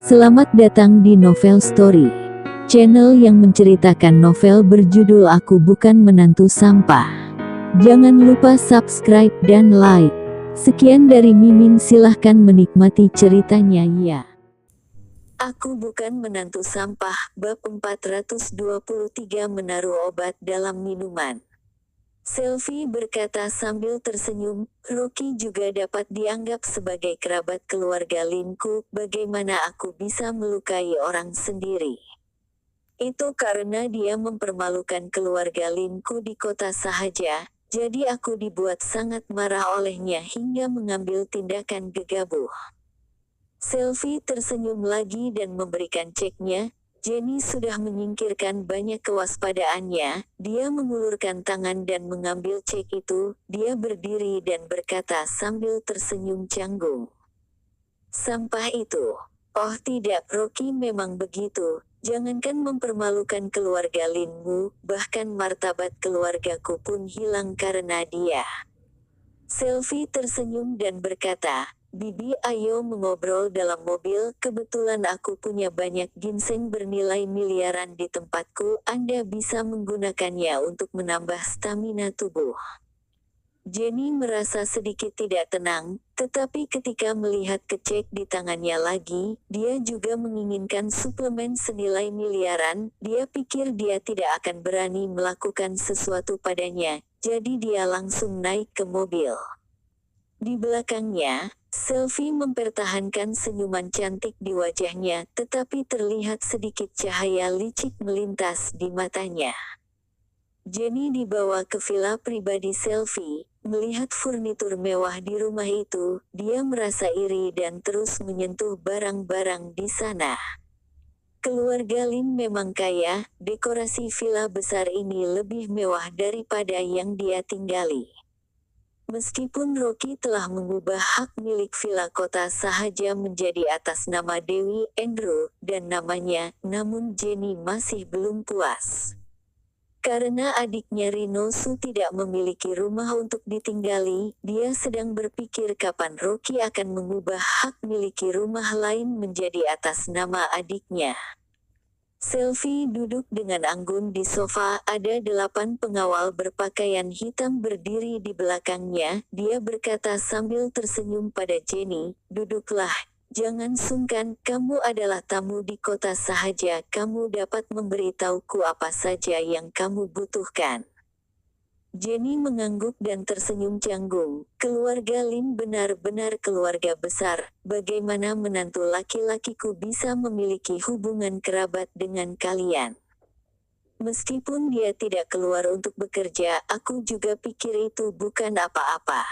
Selamat datang di Novel Story, channel yang menceritakan novel berjudul Aku Bukan Menantu Sampah. Jangan lupa subscribe dan like. Sekian dari Mimin, silahkan menikmati ceritanya ya. Aku Bukan Menantu Sampah, bab 423 menaruh obat dalam minuman. Selvi berkata sambil tersenyum, Rocky juga dapat dianggap sebagai kerabat keluarga Linku. Bagaimana aku bisa melukai orang sendiri? Itu karena dia mempermalukan keluarga Linku di kota sahaja, jadi aku dibuat sangat marah olehnya hingga mengambil tindakan gegabah. Selvi tersenyum lagi dan memberikan ceknya. Jenny sudah menyingkirkan banyak kewaspadaannya. Dia mengulurkan tangan dan mengambil cek itu. Dia berdiri dan berkata sambil tersenyum canggung, "Sampah itu." "Oh tidak, Rocky, memang begitu. Jangankan mempermalukan keluarga Linmu, bahkan martabat keluargaku pun hilang karena dia." Selvi tersenyum dan berkata, "Bibi, ayo mengobrol dalam mobil. Kebetulan aku punya banyak ginseng bernilai miliaran di tempatku. Anda bisa menggunakannya untuk menambah stamina tubuh." Jenny merasa sedikit tidak tenang, tetapi ketika melihat kecek di tangannya lagi, dia juga menginginkan suplemen senilai miliaran. Dia pikir dia tidak akan berani melakukan sesuatu padanya, jadi dia langsung naik ke mobil. Di belakangnya, Selvi mempertahankan senyuman cantik di wajahnya, tetapi terlihat sedikit cahaya licik melintas di matanya. Jenny dibawa ke villa pribadi Selvi. Melihat furnitur mewah di rumah itu, dia merasa iri dan terus menyentuh barang-barang di sana. Keluarga Lin memang kaya. Dekorasi villa besar ini lebih mewah daripada yang dia tinggali. Meskipun Rocky telah mengubah hak milik villa kota sahaja menjadi atas nama Dewi, Andrew, dan namanya, namun Jenny masih belum puas. Karena adiknya Rinosu tidak memiliki rumah untuk ditinggali, dia sedang berpikir kapan Rocky akan mengubah hak miliki rumah lain menjadi atas nama adiknya. Selvi duduk dengan anggun di sofa. Ada 8 pengawal berpakaian hitam berdiri di belakangnya. Dia berkata sambil tersenyum pada Jenny, "Duduklah, jangan sungkan. Kamu adalah tamu di kota sahaja. Kamu dapat memberitahuku apa saja yang kamu butuhkan." Jenny mengangguk dan tersenyum canggung. "Keluarga Lin benar-benar keluarga besar. Bagaimana menantu laki-lakiku bisa memiliki hubungan kerabat dengan kalian? Meskipun dia tidak keluar untuk bekerja, aku juga pikir itu bukan apa-apa.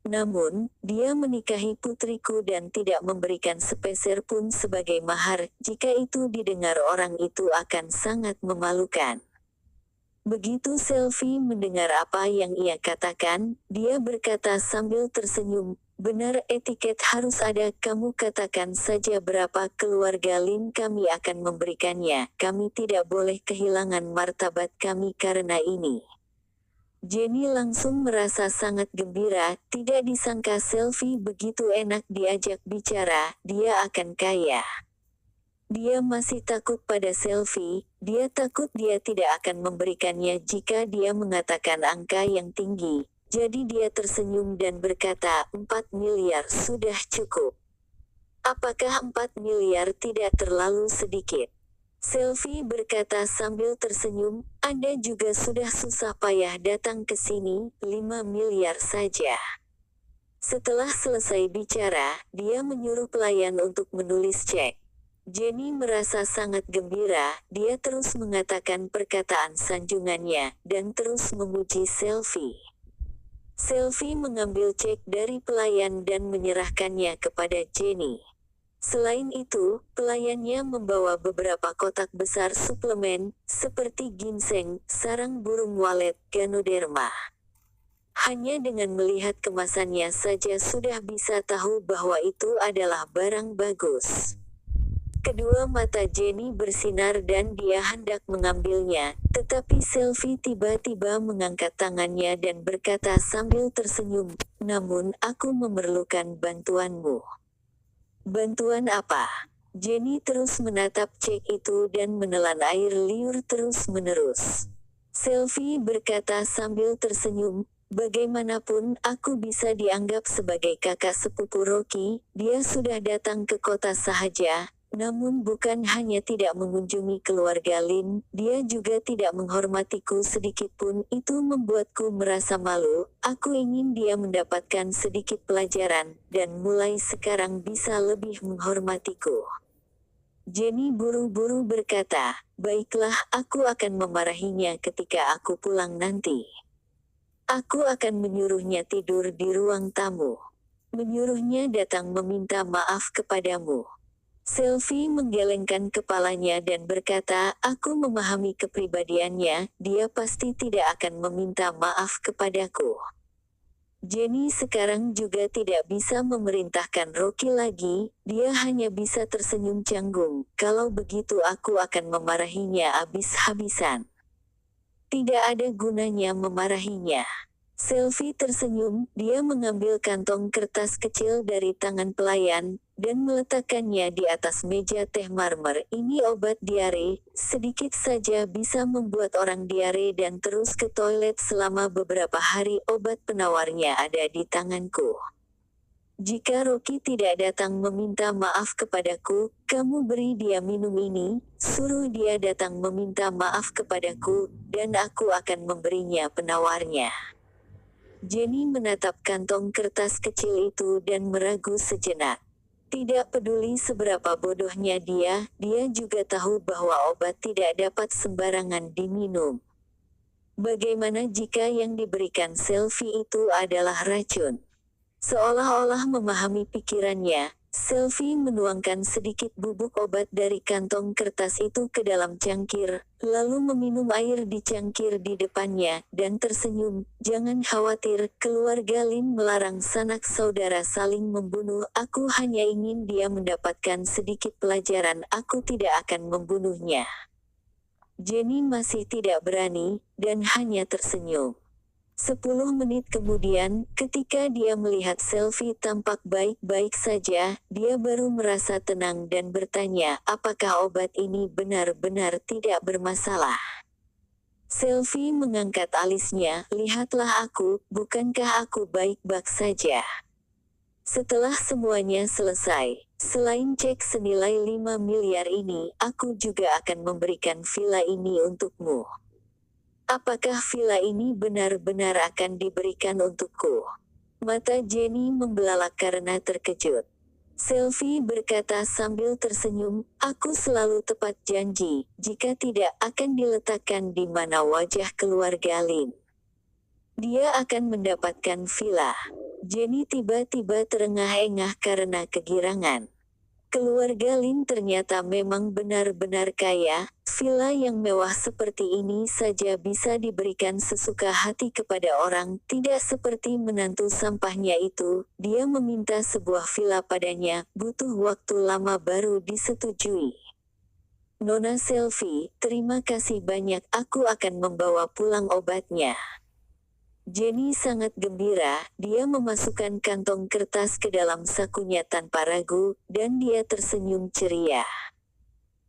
Namun, dia menikahi putriku dan tidak memberikan sepeser pun sebagai mahar. Jika itu didengar orang itu akan sangat memalukan." Begitu Selvi mendengar apa yang ia katakan, dia berkata sambil tersenyum, "Benar, etiket harus ada. Kamu katakan saja berapa keluarga Lin, kami akan memberikannya. Kami tidak boleh kehilangan martabat kami karena ini." Jenny langsung merasa sangat gembira. Tidak disangka Selvi begitu enak diajak bicara. Dia akan kaya. Dia masih takut pada Selvi. Dia takut dia tidak akan memberikannya jika dia mengatakan angka yang tinggi. Jadi dia tersenyum dan berkata, 4 miliar sudah cukup. Apakah 4 miliar tidak terlalu sedikit? Selvi berkata sambil tersenyum, Anda juga sudah susah payah datang ke sini, 5 miliar saja. Setelah selesai bicara, dia menyuruh pelayan untuk menulis cek. Jenny merasa sangat gembira. Dia terus mengatakan perkataan sanjungannya, dan terus memuji Selvi. Selvi mengambil cek dari pelayan dan menyerahkannya kepada Jenny. Selain itu, pelayannya membawa beberapa kotak besar suplemen, seperti ginseng, sarang burung walet, ganoderma. Hanya dengan melihat kemasannya saja sudah bisa tahu bahwa itu adalah barang bagus. Kedua mata Jenny bersinar dan dia hendak mengambilnya, tetapi Selvi tiba-tiba mengangkat tangannya dan berkata sambil tersenyum, "Namun aku memerlukan bantuanmu." "Bantuan apa?" Jenny terus menatap cek itu dan menelan air liur terus-menerus. Selfie berkata sambil tersenyum, bagaimanapun aku bisa dianggap sebagai kakak sepupu Rocky, dia sudah datang ke kota sahaja, namun bukan hanya tidak mengunjungi keluarga Lin, dia juga tidak menghormatiku sedikitpun. Itu membuatku merasa malu. Aku ingin dia mendapatkan sedikit pelajaran, dan mulai sekarang bisa lebih menghormatiku. Jenny buru-buru berkata, baiklah, aku akan memarahinya ketika aku pulang nanti. Aku akan menyuruhnya tidur di ruang tamu. Menyuruhnya datang meminta maaf kepadamu. Selfie menggelengkan kepalanya dan berkata, aku memahami kepribadiannya, dia pasti tidak akan meminta maaf kepadaku. Jenny sekarang juga tidak bisa memerintahkan Rocky lagi, dia hanya bisa tersenyum canggung, kalau begitu aku akan memarahinya habis-habisan. Tidak ada gunanya memarahinya. Selfie tersenyum, dia mengambil kantong kertas kecil dari tangan pelayan, dan meletakkannya di atas meja teh marmer. Ini obat diare, sedikit saja bisa membuat orang diare dan terus ke toilet selama beberapa hari. Obat penawarnya ada di tanganku. Jika Rocky tidak datang meminta maaf kepadaku, kamu beri dia minum ini, suruh dia datang meminta maaf kepadaku, dan aku akan memberinya penawarnya. Jenny menatap kantong kertas kecil itu dan meragu sejenak. Tidak peduli seberapa bodohnya dia juga tahu bahwa obat tidak dapat sembarangan diminum. Bagaimana jika yang diberikan Selfie itu adalah racun? Seolah-olah memahami pikirannya, Selfie menuangkan sedikit bubuk obat dari kantong kertas itu ke dalam cangkir, lalu meminum air di cangkir di depannya, dan tersenyum. Jangan khawatir, keluarga Lin melarang sanak saudara saling membunuh. Aku hanya ingin dia mendapatkan sedikit pelajaran. Aku tidak akan membunuhnya. Jenny masih tidak berani, dan hanya tersenyum. 10 menit kemudian, ketika dia melihat Selfie tampak baik-baik saja, dia baru merasa tenang dan bertanya, apakah obat ini benar-benar tidak bermasalah? Selfie mengangkat alisnya, lihatlah aku, bukankah aku baik-baik saja? Setelah semuanya selesai, selain cek senilai 5 miliar ini, aku juga akan memberikan villa ini untukmu. Apakah villa ini benar-benar akan diberikan untukku? Mata Jenny membelalak karena terkejut. Selfie berkata sambil tersenyum, aku selalu tepat janji, jika tidak akan diletakkan di mana wajah keluarga Lin. Dia akan mendapatkan villa. Jenny tiba-tiba terengah-engah karena kegirangan. Keluarga Lin ternyata memang benar-benar kaya, villa yang mewah seperti ini saja bisa diberikan sesuka hati kepada orang, tidak seperti menantu sampahnya itu. Dia meminta sebuah villa padanya, butuh waktu lama baru disetujui. Nona Selfie, terima kasih banyak, aku akan membawa pulang obatnya. Jenny sangat gembira, dia memasukkan kantong kertas ke dalam sakunya tanpa ragu, dan dia tersenyum ceria.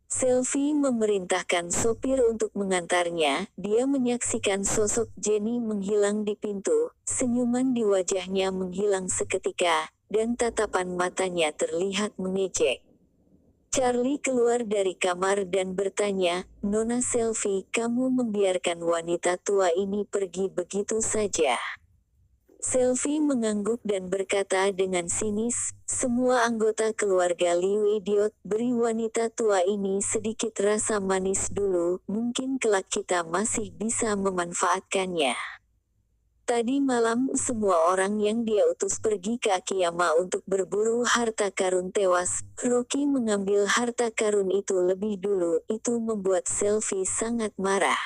Selfie memerintahkan sopir untuk mengantarnya, dia menyaksikan sosok Jenny menghilang di pintu, senyuman di wajahnya menghilang seketika, dan tatapan matanya terlihat mengejek. Charlie keluar dari kamar dan bertanya, Nona Selfie, kamu membiarkan wanita tua ini pergi begitu saja? Selfie mengangguk dan berkata dengan sinis, semua anggota keluarga Liu idiot, beri wanita tua ini sedikit rasa manis dulu, mungkin kelak kita masih bisa memanfaatkannya. Tadi malam semua orang yang dia utus pergi ke Akiyama untuk berburu harta karun tewas. Rocky mengambil harta karun itu lebih dulu, itu membuat Selfie sangat marah.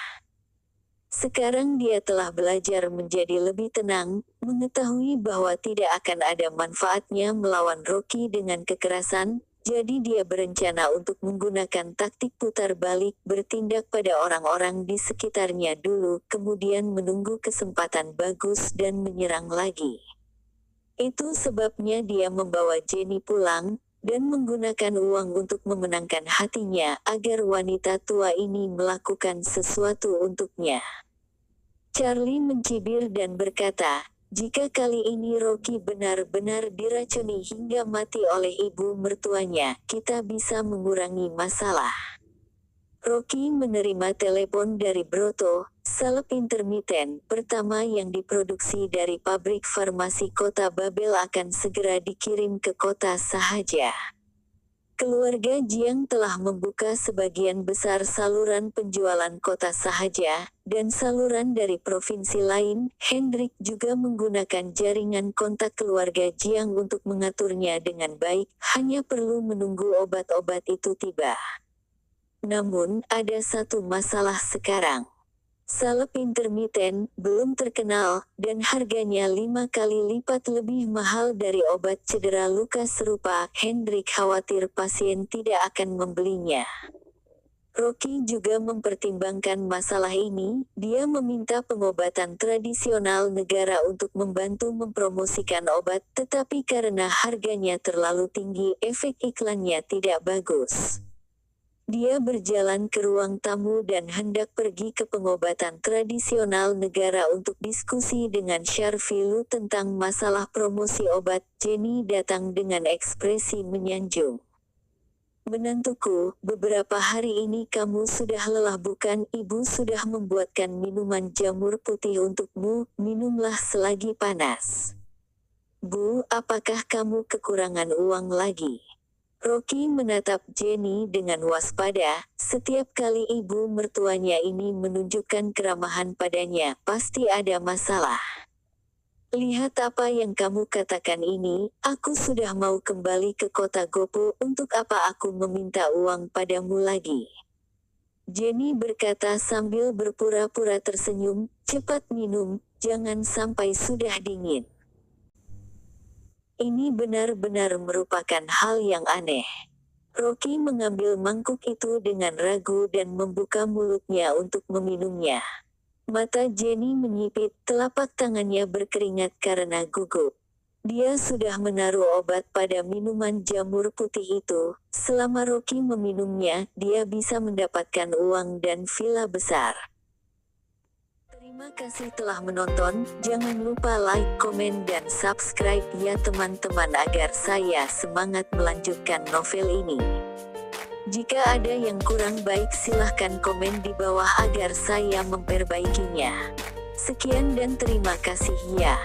Sekarang dia telah belajar menjadi lebih tenang, mengetahui bahwa tidak akan ada manfaatnya melawan Rocky dengan kekerasan, jadi dia berencana untuk menggunakan taktik putar balik, bertindak pada orang-orang di sekitarnya dulu, kemudian menunggu kesempatan bagus dan menyerang lagi. Itu sebabnya dia membawa Jenny pulang, dan menggunakan uang untuk memenangkan hatinya agar wanita tua ini melakukan sesuatu untuknya. Charlie mencibir dan berkata, jika kali ini Rocky benar-benar diracuni hingga mati oleh ibu mertuanya, kita bisa mengurangi masalah. Rocky menerima telepon dari Broto, salep intermiten pertama yang diproduksi dari pabrik farmasi kota Babel akan segera dikirim ke kota Sahaja. Keluarga Jiang telah membuka sebagian besar saluran penjualan kota Sahaja, dan saluran dari provinsi lain. Hendrik juga menggunakan jaringan kontak keluarga Jiang untuk mengaturnya dengan baik, hanya perlu menunggu obat-obat itu tiba. Namun, ada satu masalah sekarang. Salep intermiten belum terkenal, dan harganya 5 kali lipat lebih mahal dari obat cedera luka serupa. Hendrik khawatir pasien tidak akan membelinya. Rocky juga mempertimbangkan masalah ini. Dia meminta pengobatan tradisional negara untuk membantu mempromosikan obat, tetapi karena harganya terlalu tinggi, efek iklannya tidak bagus. Dia berjalan ke ruang tamu dan hendak pergi ke pengobatan tradisional negara untuk diskusi dengan Sharfilu tentang masalah promosi obat. Jenny datang dengan ekspresi menyanjung. Menantuku, beberapa hari ini kamu sudah lelah bukan? Ibu sudah membuatkan minuman jamur putih untukmu, minumlah selagi panas. Bu, apakah kamu kekurangan uang lagi? Rocky menatap Jenny dengan waspada. Setiap kali ibu mertuanya ini menunjukkan keramahan padanya, pasti ada masalah. Lihat apa yang kamu katakan ini, aku sudah mau kembali ke kota Gopo, untuk apa aku meminta uang padamu lagi? Jenny berkata sambil berpura-pura tersenyum, cepat minum, jangan sampai sudah dingin. Ini benar-benar merupakan hal yang aneh. Rocky mengambil mangkuk itu dengan ragu dan membuka mulutnya untuk meminumnya. Mata Jenny menyipit, telapak tangannya berkeringat karena gugup. Dia sudah menaruh obat pada minuman jamur putih itu. Selama Rocky meminumnya, dia bisa mendapatkan uang dan villa besar. Terima kasih telah menonton, jangan lupa like, komen dan subscribe ya teman-teman agar saya semangat melanjutkan novel ini. Jika ada yang kurang baik silahkan komen di bawah agar saya memperbaikinya. Sekian dan terima kasih ya.